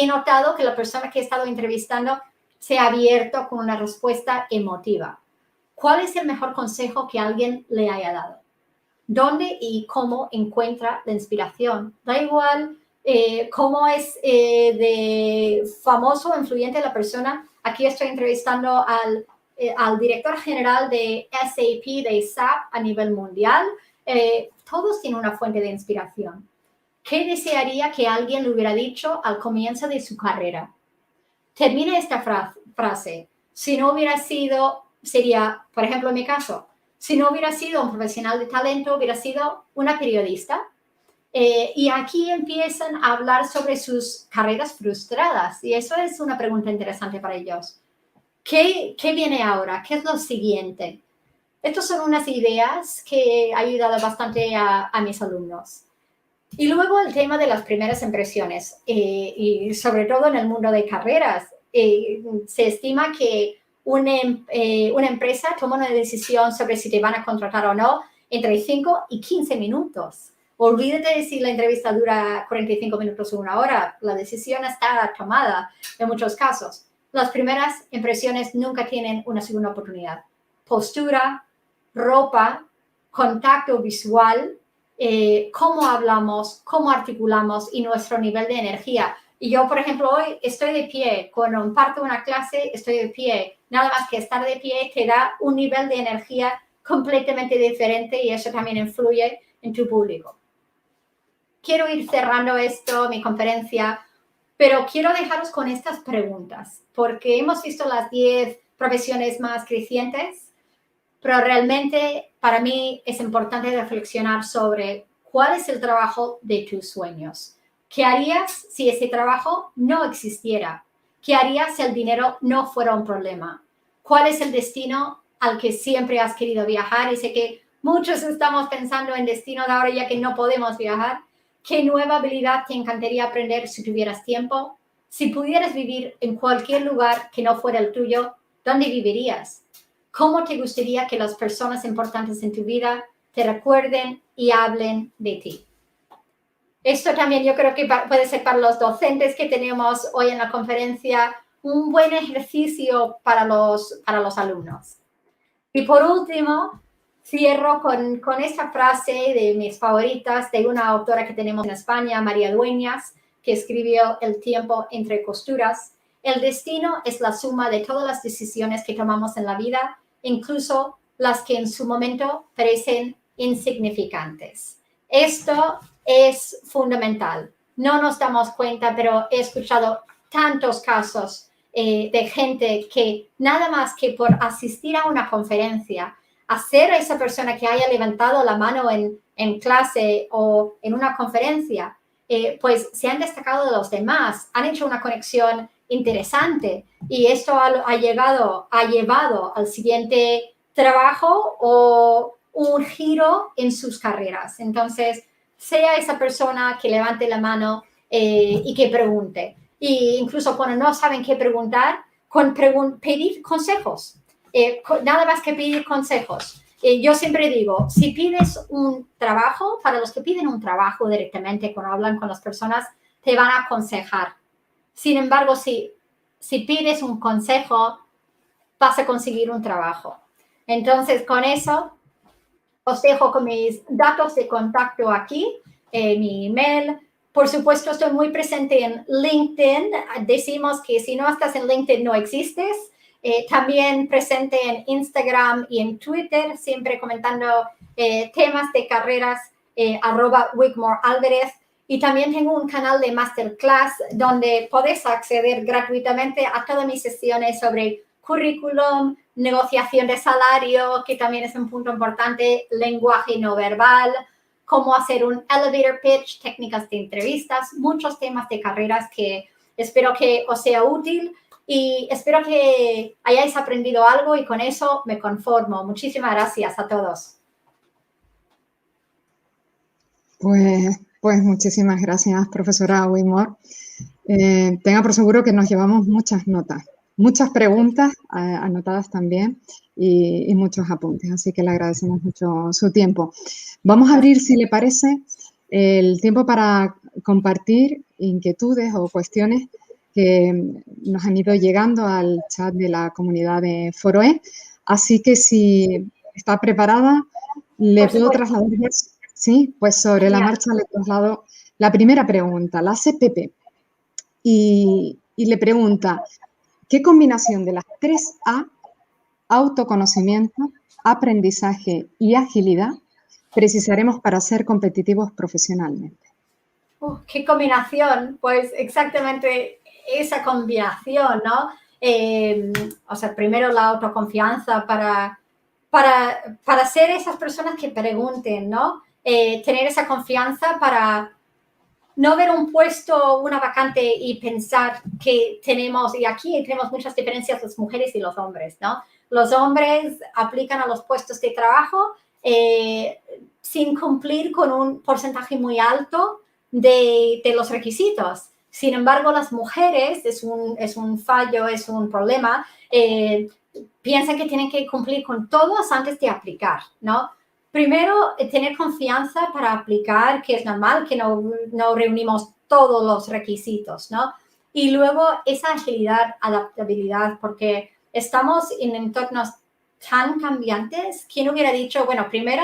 notado que la persona que he estado entrevistando se ha abierto con una respuesta emotiva. ¿Cuál es el mejor consejo que alguien le haya dado? ¿Dónde y cómo encuentra la inspiración? Da igual cómo es de famoso o influyente la persona. Aquí estoy entrevistando al director general de SAP, de SAP a nivel mundial. Todos tienen una fuente de inspiración. ¿Qué desearía que alguien le hubiera dicho al comienzo de su carrera? Termina esta frase. Si no hubiera sido, sería, por ejemplo, en mi caso, si no hubiera sido un profesional de talento, hubiera sido una periodista. Y aquí empiezan a hablar sobre sus carreras frustradas. Y eso es una pregunta interesante para ellos. ¿Qué viene ahora? ¿Qué es lo siguiente? Estas son unas ideas que han ayudado bastante a mis alumnos. Y luego el tema de las primeras impresiones, y sobre todo en el mundo de carreras, se estima que una empresa toma una decisión sobre si te van a contratar o no entre 5 y 15 minutos. Olvídate de si la entrevista dura 45 minutos o 1 hora, la decisión está tomada en muchos casos. Las primeras impresiones nunca tienen una segunda oportunidad. Postura, ropa, contacto visual, cómo hablamos, cómo articulamos y nuestro nivel de energía. Y yo, por ejemplo, hoy estoy de pie. Cuando imparto una clase, estoy de pie. Nada más que estar de pie te da un nivel de energía completamente diferente y eso también influye en tu público. Quiero ir cerrando mi conferencia, pero quiero dejaros con estas preguntas, porque hemos visto las 10 profesiones más crecientes, pero realmente para mí es importante reflexionar sobre cuál es el trabajo de tus sueños. ¿Qué harías si ese trabajo no existiera? ¿Qué harías si el dinero no fuera un problema? ¿Cuál es el destino al que siempre has querido viajar? Y sé que muchos estamos pensando en destinos ahora ya que no podemos viajar. ¿Qué nueva habilidad te encantaría aprender si tuvieras tiempo? Si pudieras vivir en cualquier lugar que no fuera el tuyo, ¿dónde vivirías? ¿Cómo te gustaría que las personas importantes en tu vida te recuerden y hablen de ti? Esto también yo creo que puede ser para los docentes que tenemos hoy en la conferencia un buen ejercicio para los alumnos. Y por último, cierro con esta frase de mis favoritas de una autora que tenemos en España, María Dueñas, que escribió El tiempo entre costuras. El destino es la suma de todas las decisiones que tomamos en la vida, incluso las que en su momento parecen insignificantes. Esto es fundamental. No nos damos cuenta, pero he escuchado tantos casos de gente que nada más que por asistir a una conferencia, hacer a esa persona que haya levantado la mano en clase o en una conferencia, pues se han destacado de los demás, han hecho una conexión interesante y esto ha llevado al siguiente trabajo o un giro en sus carreras. Entonces, sea esa persona que levante la mano y que pregunte. Y incluso cuando no saben qué preguntar, pedir consejos. Nada más que pedir consejos. Yo siempre digo, si pides un trabajo, para los que piden un trabajo directamente, cuando hablan con las personas, te van a aconsejar. Sin embargo, si pides un consejo, vas a conseguir un trabajo. Entonces, con eso, os dejo con mis datos de contacto aquí, mi email. Por supuesto, estoy muy presente en LinkedIn. Decimos que si no estás en LinkedIn, no existes. También presente en Instagram y en Twitter, siempre comentando temas de carreras, @WigmoreAlvarez. Y también tengo un canal de masterclass donde podés acceder gratuitamente a todas mis sesiones sobre currículum, negociación de salario, que también es un punto importante, lenguaje no verbal, cómo hacer un elevator pitch, técnicas de entrevistas, muchos temas de carreras que espero que os sea útil y espero que hayáis aprendido algo y con eso me conformo. Muchísimas gracias a todos. Pues muchísimas gracias, profesora Wigmore. Tenga por seguro que nos llevamos muchas notas, muchas preguntas anotadas también y muchos apuntes, así que le agradecemos mucho su tiempo. Vamos a abrir, si le parece, el tiempo para compartir inquietudes o cuestiones que nos han ido llegando al chat de la comunidad de Foroe, así que si está preparada, le puedo trasladar. Sí, pues sobre la marcha le traslado la primera pregunta, la hace Pepe, y le pregunta, ¿qué combinación de las 3A, autoconocimiento, aprendizaje y agilidad, precisaremos para ser competitivos profesionalmente? ¡Qué combinación! Pues exactamente esa combinación, ¿no? O sea, primero la autoconfianza para ser esas personas que pregunten, ¿no? Tener esa confianza para no ver un puesto, una vacante y pensar que tenemos, y aquí tenemos muchas diferencias las mujeres y los hombres, ¿no? Los hombres aplican a los puestos de trabajo sin cumplir con un porcentaje muy alto de los requisitos. Sin embargo, las mujeres, es un fallo, es un problema, piensan que tienen que cumplir con todos antes de aplicar, ¿no? Primero, tener confianza para aplicar, que es normal, que no reunimos todos los requisitos, ¿no? Y luego esa agilidad, adaptabilidad, porque estamos en entornos tan cambiantes. ¿Quién hubiera dicho, bueno, primero,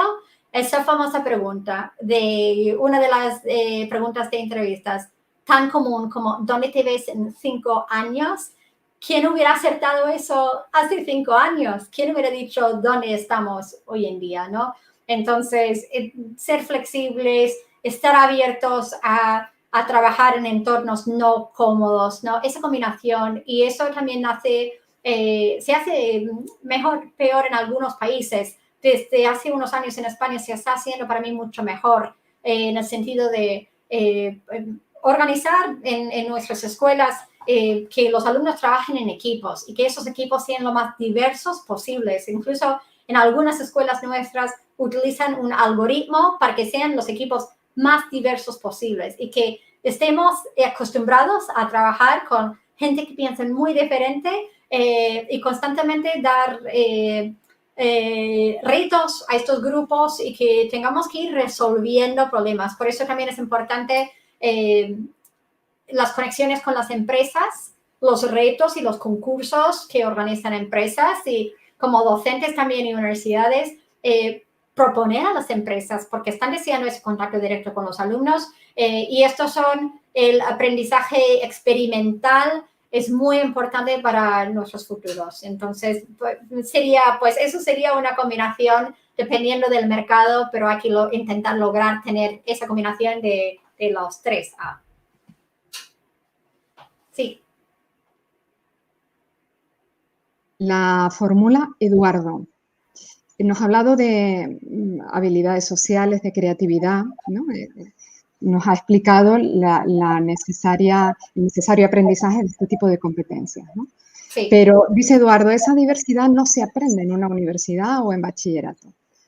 esa famosa pregunta de una de las preguntas de entrevistas tan común como ¿dónde te ves en 5 años? ¿Quién hubiera acertado eso hace 5 años? ¿Quién hubiera dicho dónde estamos hoy en día, no? Entonces, ser flexibles, estar abiertos a trabajar en entornos no cómodos, ¿no? Esa combinación, y eso también se hace mejor, peor en algunos países. Desde hace unos años en España se está haciendo para mí mucho mejor en el sentido de organizar en nuestras escuelas que los alumnos trabajen en equipos y que esos equipos sean lo más diversos posibles. Incluso en algunas escuelas nuestras utilizan un algoritmo para que sean los equipos más diversos posibles y que estemos acostumbrados a trabajar con gente que piensa muy diferente y constantemente dar retos a estos grupos y que tengamos que ir resolviendo problemas. Por eso también es importante las conexiones con las empresas, los retos y los concursos que organizan empresas y como docentes también y universidades, proponer a las empresas porque están deseando ese contacto directo con los alumnos y estos son el aprendizaje experimental, es muy importante para nuestros futuros. Entonces, eso sería una combinación dependiendo del mercado, pero hay que intentar lograr tener esa combinación de los 3A. Sí. La fórmula Eduardo. Nos ha hablado de habilidades sociales, de creatividad, ¿no? nos ha explicado el necesario aprendizaje de este tipo de competencias, ¿no? Sí. Pero, dice Eduardo, esa diversidad no se aprende en una universidad o en bachillerato.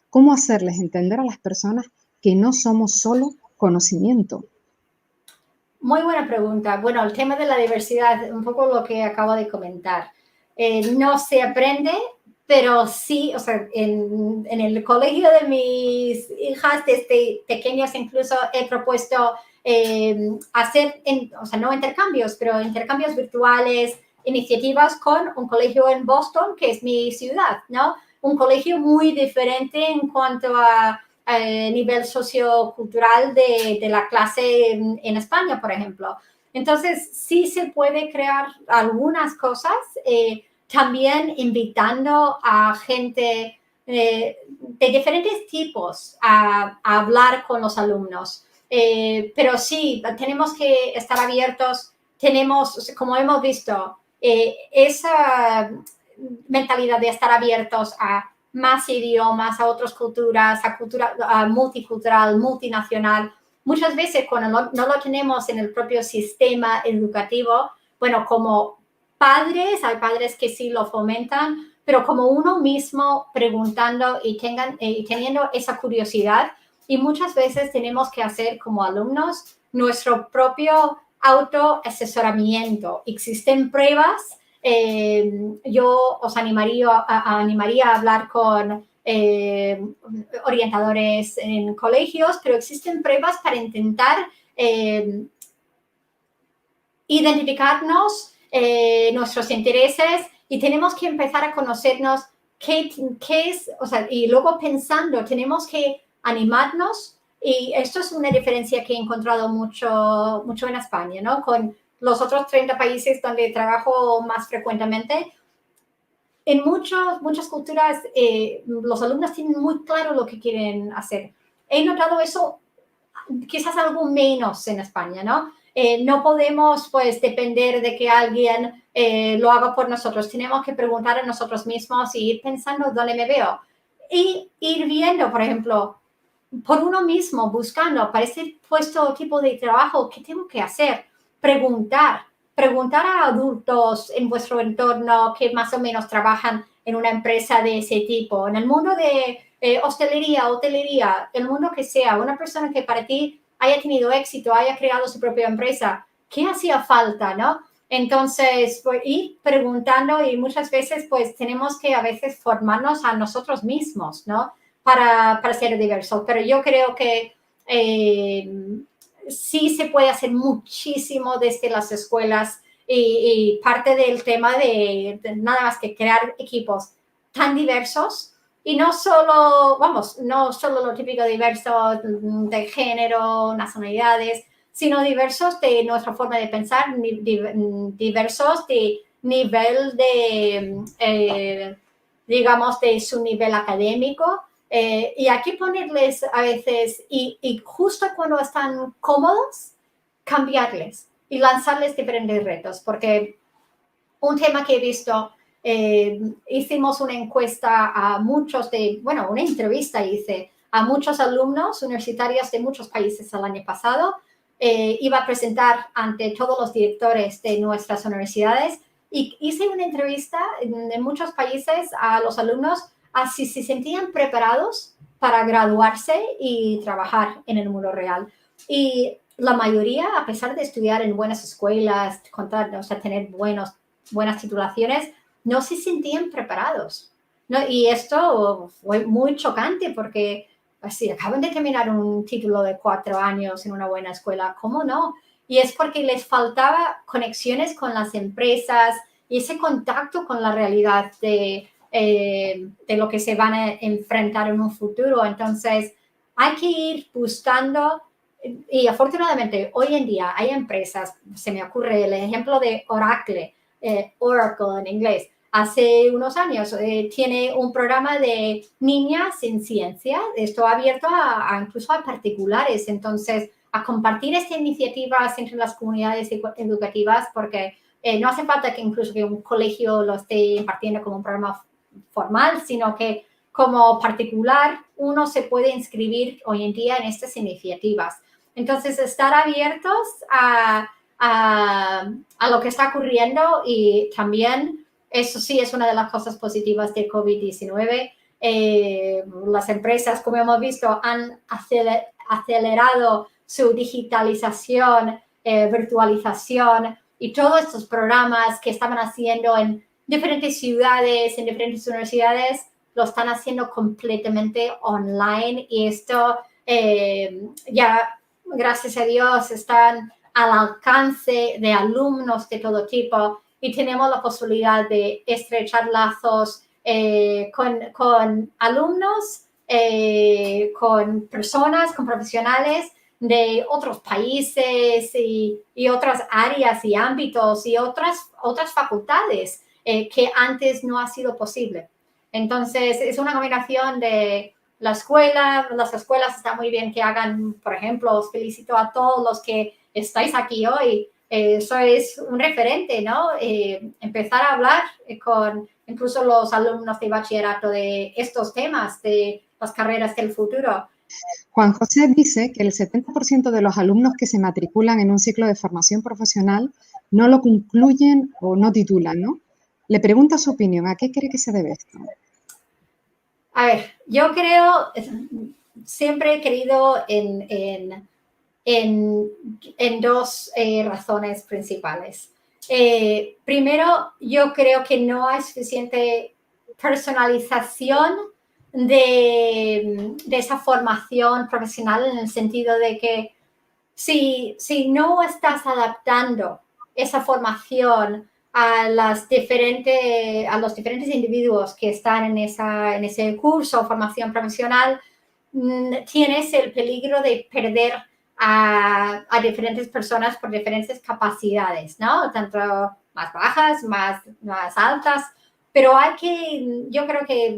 ¿Cómo hacerles entender a las personas que no somos solo conocimiento? Muy buena pregunta. Bueno, el tema de la diversidad, un poco lo que acabo de comentar. No se aprende, pero sí, o sea, en el colegio de mis hijas desde pequeñas incluso he propuesto hacer, o sea, no intercambios, pero intercambios virtuales, iniciativas con un colegio en Boston, que es mi ciudad, ¿no? Un colegio muy diferente en cuanto a nivel sociocultural de la clase en España, por ejemplo. Entonces, sí se puede crear algunas cosas, también invitando a gente de diferentes tipos a hablar con los alumnos. Pero sí, tenemos que estar abiertos, tenemos, como hemos visto, esa mentalidad de estar abiertos a más idiomas, a otras culturas, a multicultural, multinacional. Muchas veces cuando no lo tenemos en el propio sistema educativo, bueno, como padres, hay padres que sí lo fomentan, pero como uno mismo preguntando y teniendo esa curiosidad, y muchas veces tenemos que hacer como alumnos nuestro propio autoasesoramiento. Existen pruebas. Yo os animaría a hablar con orientadores en colegios, pero existen pruebas para intentar identificarnos nuestros intereses y tenemos que empezar a conocernos qué es, o sea, y luego pensando, tenemos que animarnos, y esto es una diferencia que he encontrado mucho en España, ¿no? Con los otros 30 países donde trabajo más frecuentemente. En muchas culturas los alumnos tienen muy claro lo que quieren hacer. He notado eso quizás algo menos en España, ¿no? No podemos, pues, depender de que alguien lo haga por nosotros. Tenemos que preguntar a nosotros mismos y ir pensando dónde me veo. Y ir viendo, por ejemplo, por uno mismo, buscando para ese puesto o tipo de trabajo, ¿qué tengo que hacer? Preguntar a adultos en vuestro entorno que más o menos trabajan en una empresa de ese tipo, en el mundo de hotelería, el mundo que sea, una persona que para ti haya tenido éxito, haya creado su propia empresa, ¿qué hacía falta, no? Entonces, pues, ir preguntando, y muchas veces, pues, tenemos que a veces formarnos a nosotros mismos, ¿no? Para ser diversos. Pero yo creo que sí se puede hacer muchísimo desde las escuelas, y parte del tema de nada más que crear equipos tan diversos, y no solo lo típico diverso de género, nacionalidades, sino diversos de nuestra forma de pensar, diversos de nivel de, digamos, de su nivel académico. Y aquí ponerles a veces, y justo cuando están cómodos, cambiarles y lanzarles diferentes retos, porque un tema que he visto, hicimos una encuesta a una entrevista hice a muchos alumnos universitarios de muchos países el año pasado. Iba a presentar ante todos los directores de nuestras universidades, y hice una entrevista en muchos países a los alumnos a si se sentían preparados para graduarse y trabajar en el mundo real. Y la mayoría, a pesar de estudiar en buenas escuelas, tener buenas titulaciones, no se sentían preparados, ¿no? Y esto fue muy chocante porque si acaban de terminar un título de 4 años en una buena escuela, ¿cómo no? Y es porque les faltaba conexiones con las empresas y ese contacto con la realidad de lo que se van a enfrentar en un futuro. Entonces, hay que ir buscando, y afortunadamente hoy en día hay empresas, se me ocurre el ejemplo de Oracle en inglés. Hace unos años tiene un programa de niñas en ciencia, esto abierto incluso a particulares. Entonces, a compartir estas iniciativas entre las comunidades educativas, porque no hace falta que incluso que un colegio lo esté impartiendo como un programa formal, sino que como particular uno se puede inscribir hoy en día en estas iniciativas. Entonces, estar abiertos a lo que está ocurriendo y también, eso sí es una de las cosas positivas de COVID-19. Las empresas, como hemos visto, han acelerado su digitalización, virtualización y todos estos programas que estaban haciendo en diferentes ciudades, en diferentes universidades, lo están haciendo completamente online y esto ya, gracias a Dios, están al alcance de alumnos de todo tipo y tenemos la posibilidad de estrechar lazos con alumnos, con personas, con profesionales de otros países y otras áreas y ámbitos y otras facultades que antes no ha sido posible. Entonces, es una combinación de las escuelas está muy bien que hagan, por ejemplo, os felicito a todos los que estáis aquí hoy. Eso es un referente, ¿no? Empezar a hablar con incluso los alumnos de bachillerato de estos temas, de las carreras del futuro. Juan José dice que el 70% de los alumnos que se matriculan en un ciclo de formación profesional no lo concluyen o no titulan, ¿no? Le pregunta su opinión, ¿a qué cree que se debe esto? A ver, yo creo, siempre he creído en dos razones principales. Primero, yo creo que no hay suficiente personalización de esa formación profesional en el sentido de que si no estás adaptando esa formación a los diferentes individuos que están en ese curso o formación profesional, tienes el peligro de perder a diferentes personas por diferentes capacidades, ¿no? Tanto más bajas, más altas, pero yo creo que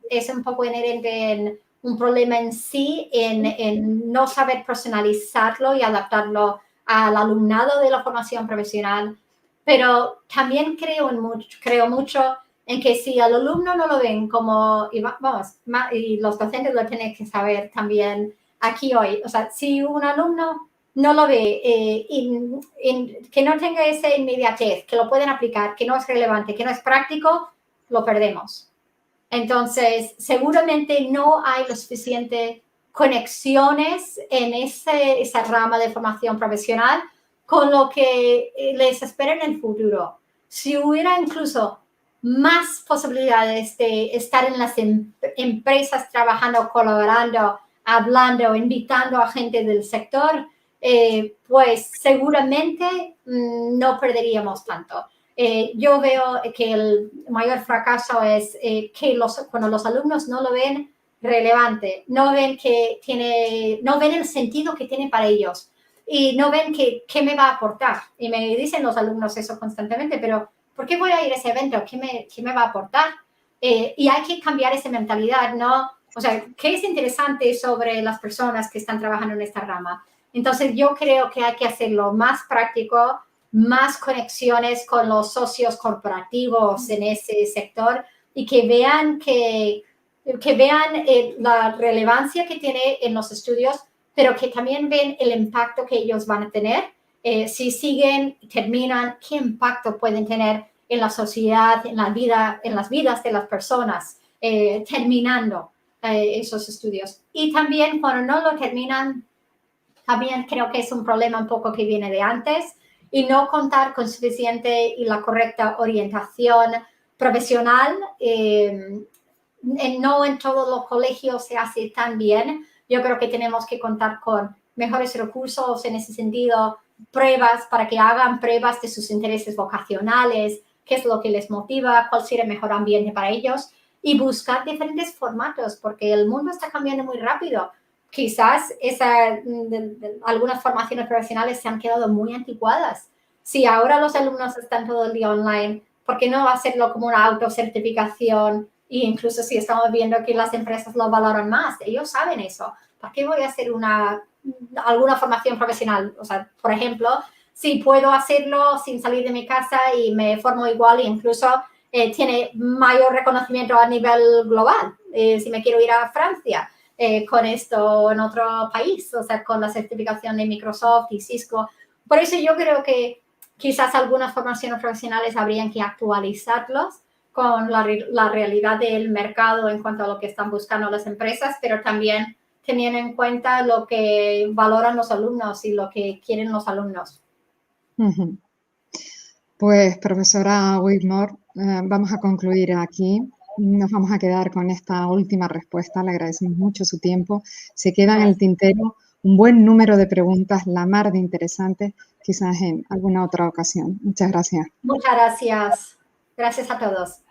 es un poco inherente en un problema en sí, en no saber personalizarlo y adaptarlo al alumnado de la formación profesional. Pero también creo mucho en que si al alumno no lo ven como, y los docentes lo tienen que saber también aquí hoy, o sea, si un alumno no lo ve, que no tenga esa inmediatez, que lo pueden aplicar, que no es relevante, que no es práctico, lo perdemos. Entonces, seguramente no hay lo suficiente conexiones en esa rama de formación profesional con lo que les espera en el futuro. Si hubiera incluso más posibilidades de estar en las empresas trabajando, colaborando, hablando, invitando a gente del sector, pues seguramente no perderíamos tanto. Yo veo que el mayor fracaso es que cuando los alumnos no lo ven relevante, no ven el sentido que tiene para ellos y no ven qué me va a aportar. Y me dicen los alumnos eso constantemente, pero ¿por qué voy a ir a ese evento? ¿Qué me va a aportar? Y hay que cambiar esa mentalidad, ¿no? O sea, ¿qué es interesante sobre las personas que están trabajando en esta rama? Entonces, yo creo que hay que hacerlo más práctico, más conexiones con los socios corporativos en ese sector y que vean la relevancia que tiene en los estudios, pero que también ven el impacto que ellos van a tener. Si siguen, terminan, qué impacto pueden tener en la sociedad, en las vidas de las personas, terminando esos estudios. Y también cuando no lo terminan, también creo que es un problema un poco que viene de antes y no contar con suficiente y la correcta orientación profesional. No en todos los colegios se hace tan bien. Yo creo que tenemos que contar con mejores recursos en ese sentido, pruebas para que hagan pruebas de sus intereses vocacionales, qué es lo que les motiva, cuál sería el mejor ambiente para ellos y buscar diferentes formatos porque el mundo está cambiando muy rápido. Quizás algunas formaciones profesionales se han quedado muy anticuadas. Si ahora los alumnos están todo el día online, ¿por qué no hacerlo como una autocertificación? E incluso si estamos viendo que las empresas lo valoran más, ellos saben eso. ¿Para qué voy a hacer alguna formación profesional? O sea, por ejemplo, si puedo hacerlo sin salir de mi casa y me formo igual e incluso tiene mayor reconocimiento a nivel global. Si me quiero ir a Francia, con esto en otro país, o sea, con la certificación de Microsoft y Cisco. Por eso yo creo que quizás algunas formaciones profesionales habrían que actualizarlos con la realidad del mercado en cuanto a lo que están buscando las empresas, pero también teniendo en cuenta lo que valoran los alumnos y lo que quieren los alumnos. Ujú. Pues, profesora Whitmore, vamos a concluir aquí. Nos vamos a quedar con esta última respuesta. Le agradecemos mucho su tiempo. Se queda en el tintero un buen número de preguntas, la mar de interesantes, quizás en alguna otra ocasión. Muchas gracias. Muchas gracias. Gracias a todos.